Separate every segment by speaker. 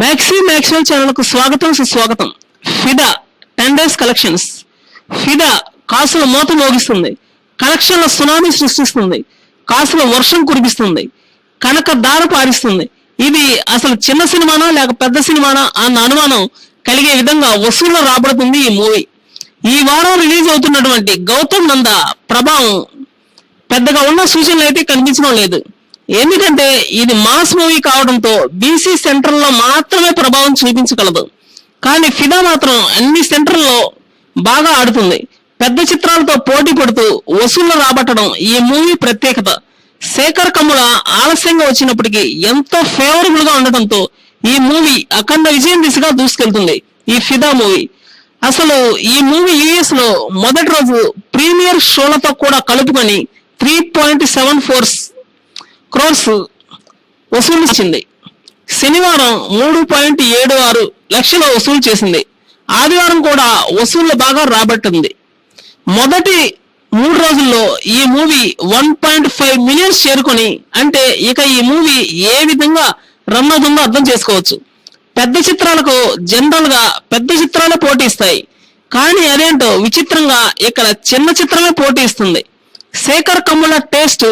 Speaker 1: Maximal channel కు స్వాగతం సుస్వాగతం. ఫిదా 10 days కలెక్షన్స్. ఫిదా కాసుల మోత మోగిస్తుంది, కలెక్షన్ల సునామీ సృష్టిస్తుంది, కాసుల వర్షం కురిపిస్తుంది, కనక దార పారిస్తుంది. ఇది అసలు చిన్న సినిమానా లేక పెద్ద సినిమానా అన్న అనుమానం కలిగే విధంగా వసూళ్లు రాబడుతుంది ఈ మూవీ. ఈ వారం రిలీజ్ అవుతున్నటువంటి గౌతమ్ నంద ప్రభావం పెద్దగా ఉన్న సూచనలు అయితే కనిపించడం లేదు. ఎందుకంటే ఇది మాస్ మూవీ కావడంతో బీసీ సెంటర్లో మాత్రమే ప్రభావం చూపించగలదు. కానీ ఫిదా మాత్రం అన్ని సెంటర్లో బాగా ఆడుతుంది. పెద్ద చిత్రాలతో పోటీ పడుతూ వసూళ్లు రాబట్టడం ఈ మూవీ ప్రత్యేకత. శేఖర్ కమ్ముల ఆలస్యంగా వచ్చినప్పటికీ ఎంతో ఫేవరబుల్ గా ఉండటంతో ఈ మూవీ అఖండ విజయం దిశగా దూసుకెళ్తుంది. ఈ ఫిదా మూవీ అసలు ఈ మూవీ యుఎస్ లో మొదటి రోజు ప్రీమియర్ షోలతో కూడా కలుపుకొని 3.74 crores వసూలు చేసింది. శనివారం 3.76 లక్షల వసూలు చేసింది. ఆదివారం కూడా వసూళ్లు బాగా రాబట్టింది. మొదటి 3 రోజుల్లో ఈ మూవీ 1.5 million చేరుకొని, అంటే ఇక ఈ మూవీ ఏ విధంగా రన్ అవుతుందో అర్థం చేసుకోవచ్చు. పెద్ద చిత్రాలకు జనరల్ గా పెద్ద చిత్రాలే పోటీ ఇస్తాయి, కానీ అదేంటో విచిత్రంగా ఇక్కడ చిన్న చిత్రమే పోటీ ఇస్తుంది. శేఖర్ కమ్ముల టేస్ట్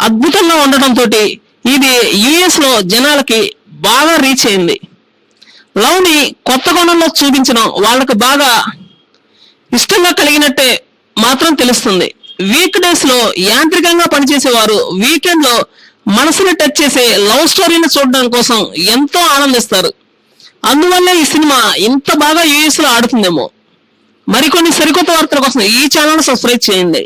Speaker 1: అద్భుతంగా ఉండటంతో ఇది యుఎస్ లో జనాలకి బాగా రీచ్ అయింది. లవ్ ని కొత్త కోణంలో చూపించడం వాళ్ళకి బాగా ఇష్టంగా కలిగినట్టే మాత్రం తెలుస్తుంది. వీక్ డేస్ లో యాంత్రికంగా పనిచేసేవారు వీకెండ్ లో మనసుని టచ్ చేసే లవ్ స్టోరీని చూడడం కోసం ఎంతో ఆనందిస్తారు. అందువల్లే ఈ సినిమా ఇంత బాగా యుఎస్ లో ఆడుతుందేమో. మరికొన్ని సరికొత్త వార్తల కోసం ఈ ఛానల్ సబ్స్క్రైబ్ చేయండి.